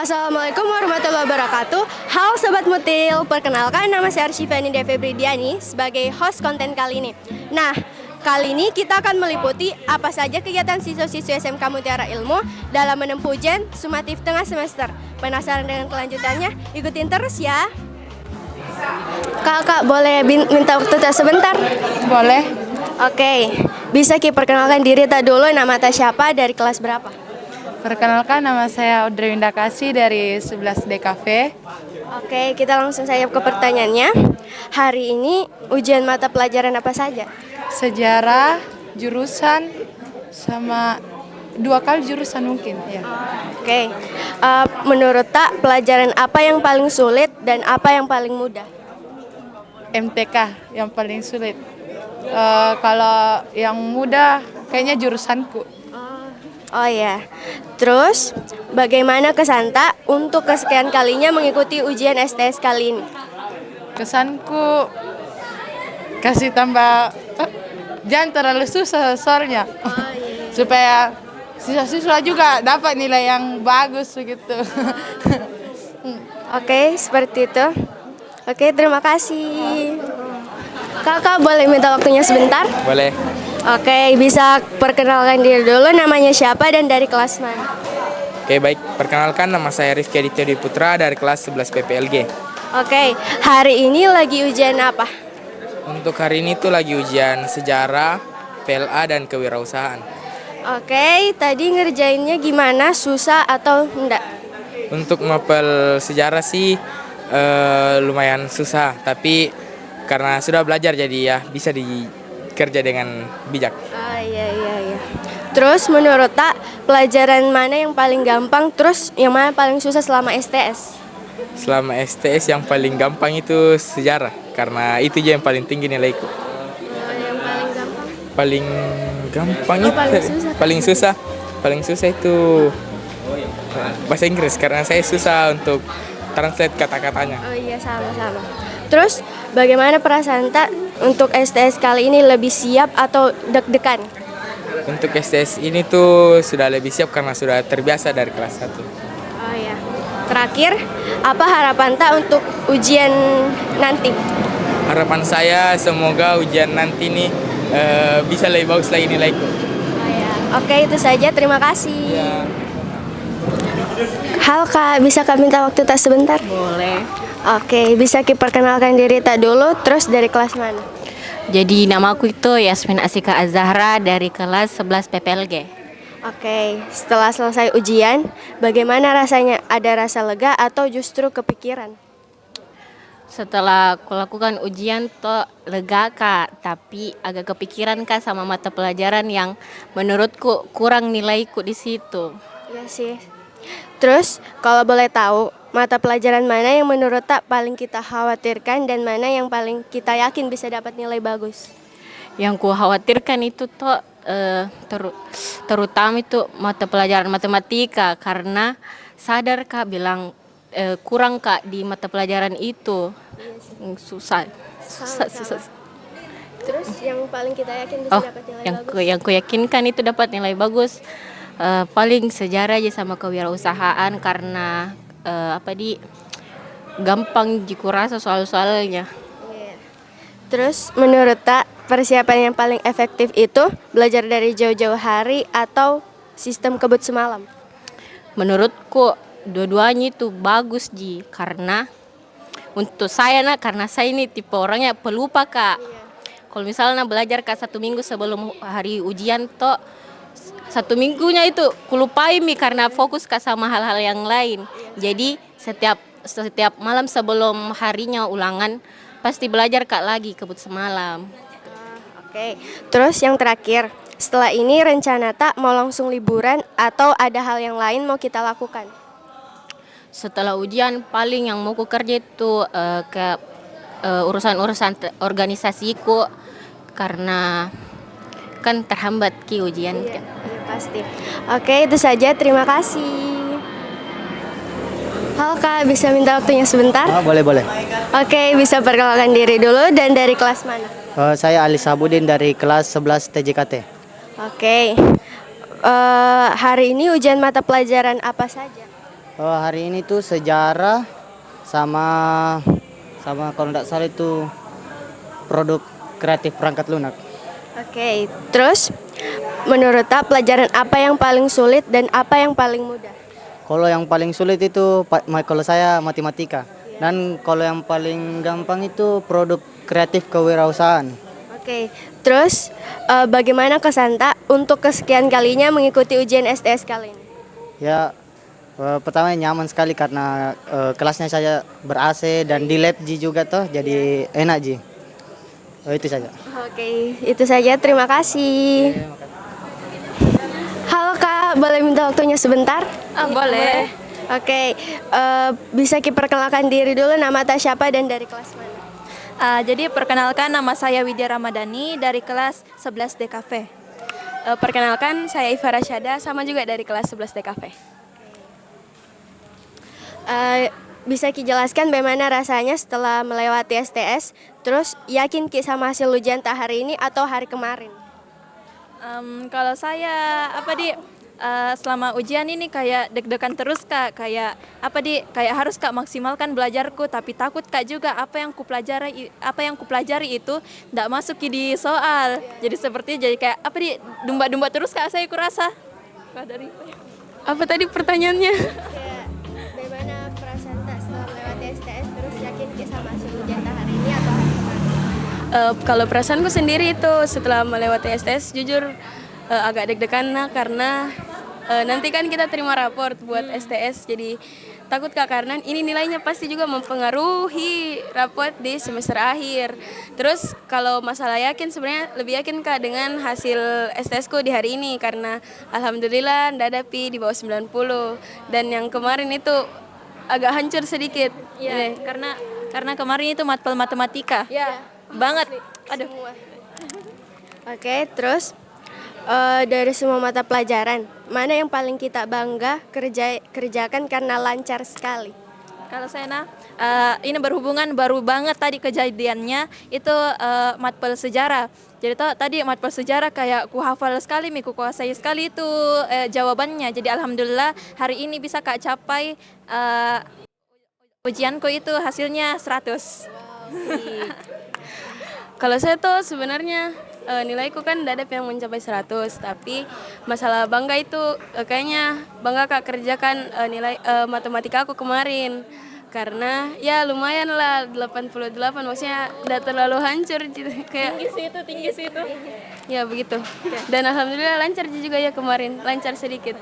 Assalamualaikum warahmatullahi wabarakatuh. Halo Sobat Mutil, perkenalkan nama saya Arsyifani Devi Bridiani sebagai host konten kali ini. Nah, kali ini kita akan meliputi apa saja kegiatan siswa-siswi SMK Mutiara Ilmu dalam menempuh ujian sumatif tengah semester. Penasaran dengan kelanjutannya? Ikutin terus ya. Kakak boleh minta waktu tak sebentar? Boleh. Oke, bisa perkenalkan diri tak dulu, nama tak siapa, dari kelas berapa? Perkenalkan, nama saya Audrey Winda Kasih dari 11 DKV. Oke, kita langsung saja ke pertanyaannya. Hari ini ujian mata pelajaran apa saja? Sejarah, jurusan, sama 2 kali jurusan mungkin. Ya. Oke, menurut tak pelajaran apa yang paling sulit dan apa yang paling mudah? MTK yang paling sulit. Kalau yang mudah kayaknya jurusanku. Oh ya, terus bagaimana kesan tak untuk kesekian kalinya mengikuti ujian STS kali ini? Kesanku kasih tambah jangan terlalu susah soalnya. Supaya siswa-siswa juga dapat nilai yang bagus begitu. Oke, seperti itu. Oke, terima kasih. Kakak boleh minta waktunya sebentar? Boleh. Oke, bisa perkenalkan diri dulu, namanya siapa dan dari kelas mana? Oke, baik. Perkenalkan, nama saya Rifki Aditya Dwi Putra dari kelas 11 PPLG. Oke, hari ini lagi ujian apa? Untuk hari ini tuh lagi ujian sejarah, PLA, dan kewirausahaan. Oke, tadi ngerjainnya gimana? Susah atau enggak? Untuk mapel sejarah sih lumayan susah, tapi karena sudah belajar jadi ya bisa dikerja dengan bijak. Iya. Terus menurut tak pelajaran mana yang paling gampang, terus yang mana paling susah selama STS? Selama STS yang paling gampang itu sejarah, karena itu aja yang paling tinggi nilaiku. Yang paling gampang? Paling gampang itu paling susah itu bahasa Inggris, karena saya susah untuk translate kata-katanya. Oh iya, sama-sama. Terus bagaimana perasaan tak untuk STS kali ini, lebih siap atau deg-degan? Untuk STS ini tuh sudah lebih siap karena sudah terbiasa dari kelas 1. Oh iya. Terakhir, apa harapan tak untuk ujian nanti? Harapan saya semoga ujian nanti nih bisa lebih bagus lagi nilaiku. Oh iya. Oke, itu saja. Terima kasih. Ya. Halo Kak, bisa Kak minta waktu tak sebentar? Boleh. Oke, bisa perkenalkan diri tak dulu, terus dari kelas mana? Jadi nama aku itu Yasmin Asika Azahra dari kelas 11 PPLG. Oke, setelah selesai ujian, bagaimana rasanya? Ada rasa lega atau justru kepikiran? Setelah aku lakukan ujian tuh lega Kak, tapi agak kepikiran Kak sama mata pelajaran yang menurutku kurang nilaiku di situ. Iya sih. Terus, kalau boleh tahu, mata pelajaran mana yang menurut tak paling kita khawatirkan dan mana yang paling kita yakin bisa dapat nilai bagus? Yang ku khawatirkan itu tuh terutama itu mata pelajaran matematika, karena sadar Kak bilang kurang Kak di mata pelajaran itu. Susah. Terus yang paling kita yakin bisa dapat nilai bagus? Yang ku yakinkan itu dapat nilai bagus paling sejarah aja sama kewirausahaan, karena gampang dikurasa soal-soalnya. Yeah. Terus menurut tak persiapan yang paling efektif itu belajar dari jauh-jauh hari atau sistem kebut semalam? Menurutku dua-duanya itu bagus Ji, karena untuk saya karena saya ini tipe orangnya pelupa Kak. Kalau misalnya belajar Kak 1 minggu sebelum hari ujian toh 1 minggunya itu kulupai karena fokus Kak sama hal-hal yang lain. Jadi setiap malam sebelum harinya ulangan pasti belajar Kak lagi kebut semalam. Oke. Terus yang terakhir, setelah ini rencana tak mau langsung liburan atau ada hal yang lain mau kita lakukan? Setelah ujian paling yang mau ku kerja itu ke urusan-urusan organisasiku, karena kan terhambat ujian. Iya, pasti. Oke, itu saja. Terima kasih. Halo Kak, bisa minta waktunya sebentar? Boleh. Oke, bisa perkenalkan diri dulu dan dari kelas mana? Saya Ali Sabudin dari kelas 11 TJKT. Oke. Hari ini ujian mata pelajaran apa saja? Hari ini tuh sejarah sama kalau tidak salah itu produk kreatif perangkat lunak. Oke, terus menurut Ta pelajaran apa yang paling sulit dan apa yang paling mudah? Kalau yang paling sulit itu kalau saya matematika. Dan kalau yang paling gampang itu produk kreatif kewirausahaan. Oke, terus bagaimana kesan Ta untuk kesekian kalinya mengikuti ujian STS kali ini? Ya, pertama nyaman sekali karena kelasnya saya ber-AC dan di lab Ji juga toh, jadi enak Ji. Itu saja. Oke, itu saja. Terima kasih. Halo Kak, boleh minta waktunya sebentar? Boleh. Oke, bisa diperkenalkan diri dulu, nama Ta siapa dan dari kelas mana? Jadi perkenalkan, nama saya Widya Ramadhani dari kelas 11 DKV. Perkenalkan, saya Iva Rasyada, sama juga dari kelas 11 DKV. Bisa dijelaskan bagaimana rasanya setelah melewati STS, terus yakin Ki sama hasil ujian Ta hari ini atau hari kemarin? Kalau saya selama ujian ini kayak deg-degan terus Kak, kayak harus Kak maksimalkan belajarku, tapi takut Kak juga apa yang kupelajari itu tidak masuk di soal. Jadi kayak dumba-dumba terus Kak, saya kurasa. Apa tadi pertanyaannya? Kayak bagaimana perasaan Tak setelah melewati STS, terus yakin Ki sama hasil ujian Ta hari ini atau hari kemarin? Kalau perasaanku sendiri itu setelah melewati STS jujur agak deg-degan karena nanti kan kita terima raport buat STS, jadi takut Kak karena ini nilainya pasti juga mempengaruhi raport di semester akhir. Terus kalau masalah yakin sebenarnya lebih yakin Kak dengan hasil STS-ku di hari ini karena alhamdulillah dadapi di bawah 90 dan yang kemarin itu agak hancur sedikit. Iya, karena kemarin itu matematika. Ya. Banget. Aduh. Oke, terus dari semua mata pelajaran, mana yang paling kita bangga kerjakan karena lancar sekali? Kalau saya ini berhubungan baru banget tadi kejadiannya itu matpel sejarah. Jadi tadi matpel sejarah kayak ku hafal sekali, ku kuasai sekali itu jawabannya. Jadi alhamdulillah hari ini bisa Kak capai ujianku itu hasilnya 100. Kalau saya tuh sebenarnya nilaiku kan dadap yang mencapai 100, tapi masalah bangga itu kayaknya bangga Kak kerjakan nilai matematika aku kemarin. Karena ya lumayan lah 88, maksudnya udah terlalu hancur gitu kayak Tinggi sih itu. ya begitu. Dan alhamdulillah lancar juga ya kemarin, lancar sedikit.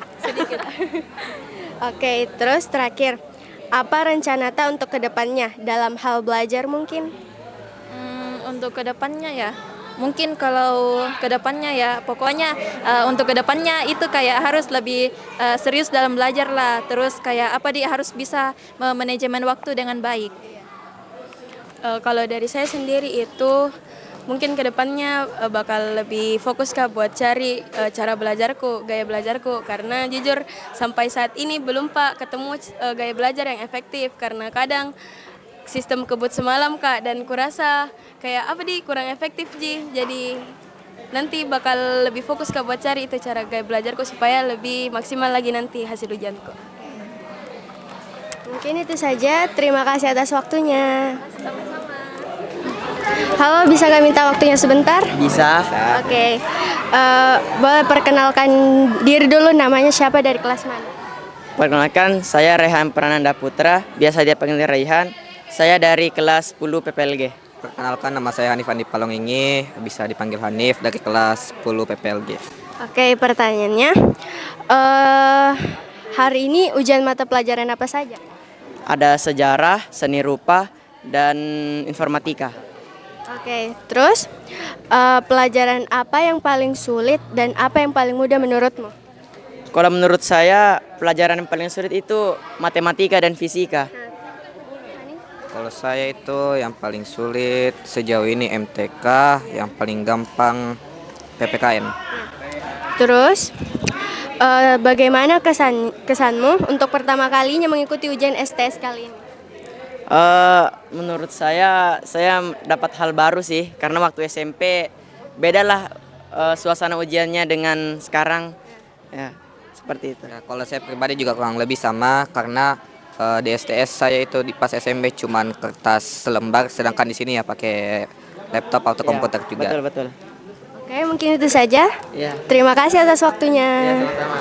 Oke, terus terakhir, apa rencana Ta untuk kedepannya dalam hal belajar mungkin? Untuk kedepannya ya, mungkin kalau kedepannya ya, pokoknya untuk kedepannya itu kayak harus lebih serius dalam belajar lah. Terus kayak harus bisa manajemen waktu dengan baik. Kalau dari saya sendiri itu mungkin kedepannya bakal lebih fokus Kak buat cari cara belajarku, gaya belajarku, karena jujur sampai saat ini belum Pak ketemu gaya belajar yang efektif karena kadang sistem kebut semalam Kak dan kurasa kayak kurang efektif Ji. Jadi nanti bakal lebih fokus Kak buat cari itu cara gaya belajarku supaya lebih maksimal lagi nanti hasil ujianku. Mungkin itu saja, terima kasih atas waktunya. Halo, bisa kami minta waktunya sebentar? Bisa. Oke, boleh perkenalkan diri dulu, namanya siapa, dari kelas mana? Perkenalkan, saya Rehan Prananda Putra, biasa dia panggil Rehan. Saya dari kelas 10 PPLG. Perkenalkan, nama saya Hanif Andi Palongingi, bisa dipanggil Hanif, dari kelas 10 PPLG. Oke, pertanyaannya, hari ini ujian mata pelajaran apa saja? Ada sejarah, seni rupa, dan informatika. Oke, terus pelajaran apa yang paling sulit dan apa yang paling mudah menurutmu? Kalau menurut saya, pelajaran yang paling sulit itu matematika dan fisika. Kalau saya itu yang paling sulit sejauh ini MTK, yang paling gampang PPKN. Terus bagaimana kesanmu untuk pertama kalinya mengikuti ujian STS kali ini? Menurut saya dapat hal baru sih, karena waktu SMP bedalah suasana ujiannya dengan sekarang. Ya, seperti itu. Ya, kalau saya pribadi juga kurang lebih sama karena di STS saya itu di pas SMP cuman kertas selembar, sedangkan di sini ya pakai laptop atau komputer juga. Betul betul. Oke, mungkin itu saja. Ya. Terima kasih atas waktunya. Ya, sama-sama.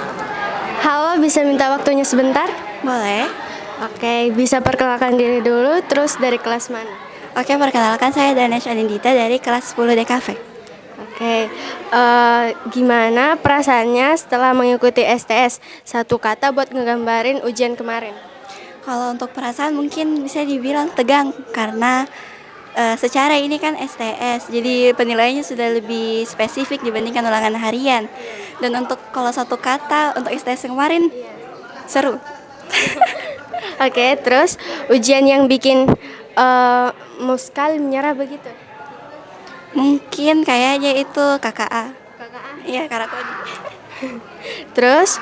Halo, bisa minta waktunya sebentar? Boleh. Oke, bisa perkenalkan diri dulu, terus dari kelas mana? Oke, perkenalkan saya Danesh Anindita dari kelas 10 DKV. Oke, gimana perasaannya setelah mengikuti STS? Satu kata buat ngegambarin ujian kemarin. Kalau untuk perasaan mungkin bisa dibilang tegang karena secara ini kan STS, jadi penilaiannya sudah lebih spesifik dibandingkan ulangan harian. Dan untuk kalau satu kata untuk STS kemarin seru. Oke, terus ujian yang bikin Muskal menyerah begitu? Mungkin kayaknya itu KKA. KKA? Iya, Karakodi. Terus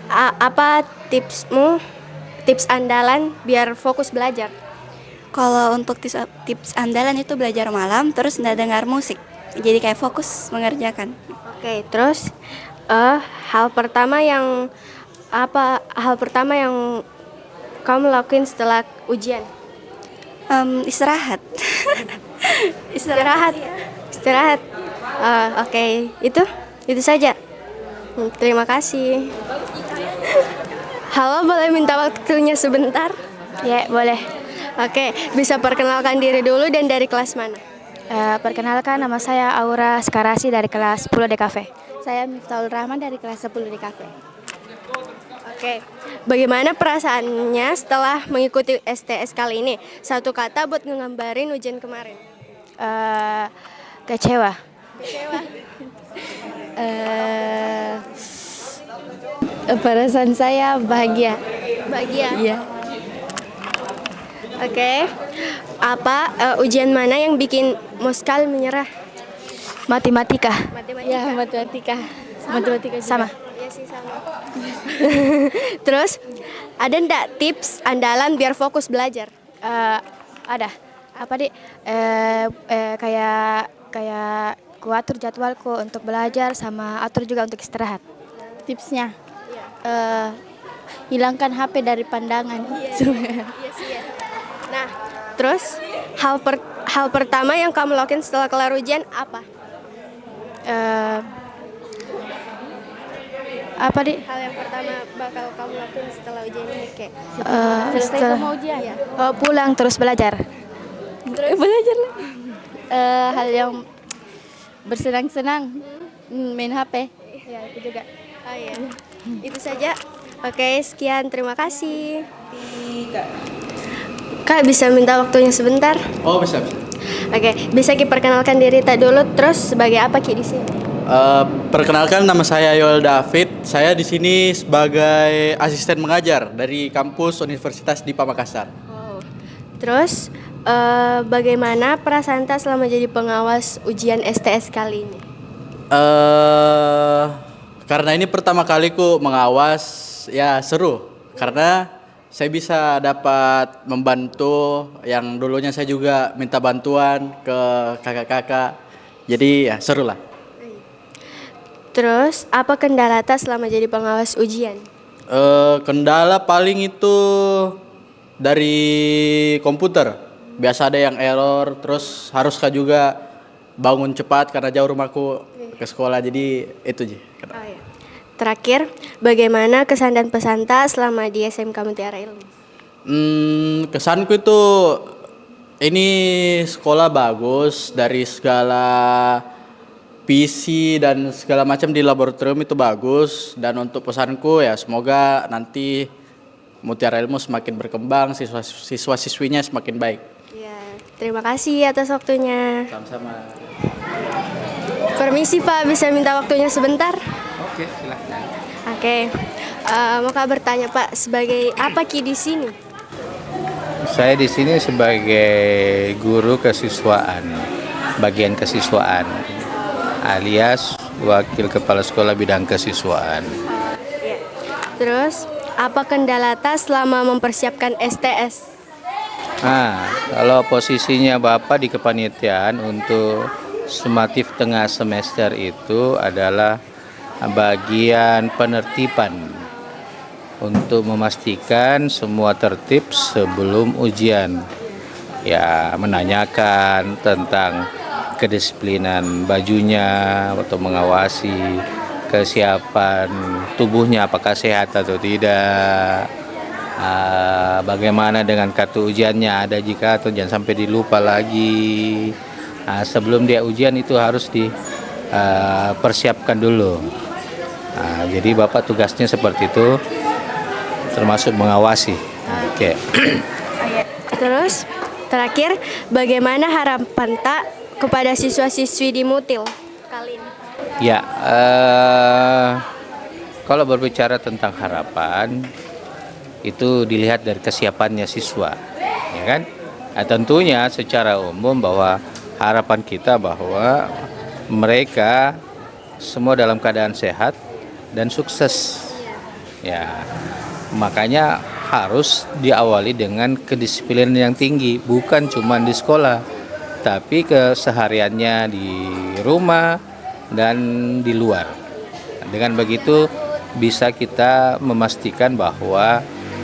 apa tips andalan biar fokus belajar? Kalau untuk tips andalan itu belajar malam terus nggak dengar musik. Jadi kayak fokus mengerjakan. Oke, terus hal pertama yang kamu lakuin setelah ujian? Istirahat. Istirahat. Oke, itu saja. Terima kasih. Halo, boleh minta waktunya sebentar? Ya, boleh. Oke, bisa perkenalkan diri dulu dan dari kelas mana? Perkenalkan, nama saya Aura Skarasi dari kelas 10 DKV. Saya Miftahul Rahman dari kelas 10 DKV. Oke, bagaimana perasaannya setelah mengikuti STS kali ini? Satu kata buat ngegambarin ujian kemarin. Kecewa. Perasaan saya bahagia. Bahagia? Iya. Oke, ujian mana yang bikin Muskal menyerah? Matematika. Ya, matematika. Matematika juga. Sama. Iya sih, sama. Terus, ada ndak tips andalan biar fokus belajar? Ada. Apa dik? Kayak ku atur jadwalku untuk belajar sama atur juga untuk istirahat. Tipsnya, hilangkan HP dari pandangan. Iya sih ya. Nah, terus hal pertama yang kamu lakuin setelah kelar ujian apa? Apa dik? Hal yang pertama bakal kamu lakuin setelah ujian ini kayak Setelah ujian? Iya. pulang terus belajar. Belajar lah. Hal yang bersenang-senang, main HP. Ya, itu juga. Oh iya. Itu saja. Oke, sekian. Terima kasih. Kak, bisa minta waktunya sebentar? Oh, bisa. Oke, bisa perkenalkan diri tak dulu, terus sebagai apa Ki di sini? Perkenalkan, nama saya Yoel David. Saya di sini sebagai asisten mengajar dari kampus Universitas Dipa Makassar. Oh. Terus bagaimana perasaan tak selama jadi pengawas ujian STS kali ini? Karena ini pertama kaliku mengawas, ya seru. Karena saya bisa dapat membantu yang dulunya saya juga minta bantuan ke kakak-kakak. Jadi ya seru lah. Terus apa kendala tak selama jadi pengawas ujian? Kendala paling itu dari komputer. Biasa ada yang error, terus haruskah juga bangun cepat karena jauh rumahku ke sekolah. Jadi itu Ji. Oh, iya. Terakhir, bagaimana kesan dan pesan tak selama di SMK Mutiara Ilmu? Kesanku itu ini sekolah bagus dari segala PC dan segala macam di laboratorium itu bagus. Dan untuk pesanku ya semoga nanti Mutiara Ilmu semakin berkembang, siswa-siswinya semakin baik. Ya, terima kasih atas waktunya. Sama-sama. Permisi Pak, bisa minta waktunya sebentar? Oke, silahkan. Oke, mau Kak bertanya Pak, sebagai apa Ki di sini? Saya di sini sebagai guru kesiswaan, bagian kesiswaan, alias wakil kepala sekolah bidang kesiswaan. Ya. Terus, apa kendala tak selama mempersiapkan STS? Kalau posisinya Bapak di kepanitiaan untuk sumatif tengah semester itu adalah bagian penertiban untuk memastikan semua tertib sebelum ujian. Ya, menanyakan tentang kedisiplinan bajunya atau mengawasi kesiapan tubuhnya apakah sehat atau tidak. Bagaimana dengan kartu ujiannya, ada jika atau jangan sampai dilupa lagi. Sebelum dia ujian itu harus dipersiapkan dulu. Jadi Bapak tugasnya seperti itu, termasuk mengawasi. Oke. Terus terakhir, bagaimana harapan tak kepada siswa-siswi di Mutil kali ini? Ya, kalau berbicara tentang harapan, itu dilihat dari kesiapannya siswa, ya kan? Tentunya secara umum bahwa harapan kita bahwa mereka semua dalam keadaan sehat dan sukses. Ya, makanya harus diawali dengan kedisiplinan yang tinggi, bukan cuma di sekolah, tapi kesehariannya di rumah dan di luar. Dengan begitu bisa kita memastikan bahwa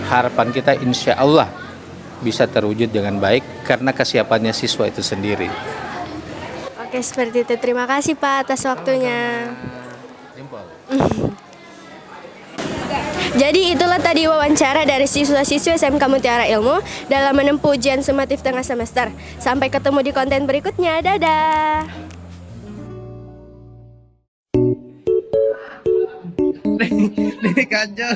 harapan kita insya Allah bisa terwujud dengan baik karena kesiapannya siswa itu sendiri. Oke, seperti itu. Terima kasih Pak atas waktunya. Jadi itulah tadi wawancara dari siswa-siswi SMK Mutiara Ilmu dalam menempuh ujian sumatif tengah semester. Sampai ketemu di konten berikutnya. Dadah. Ini kacau.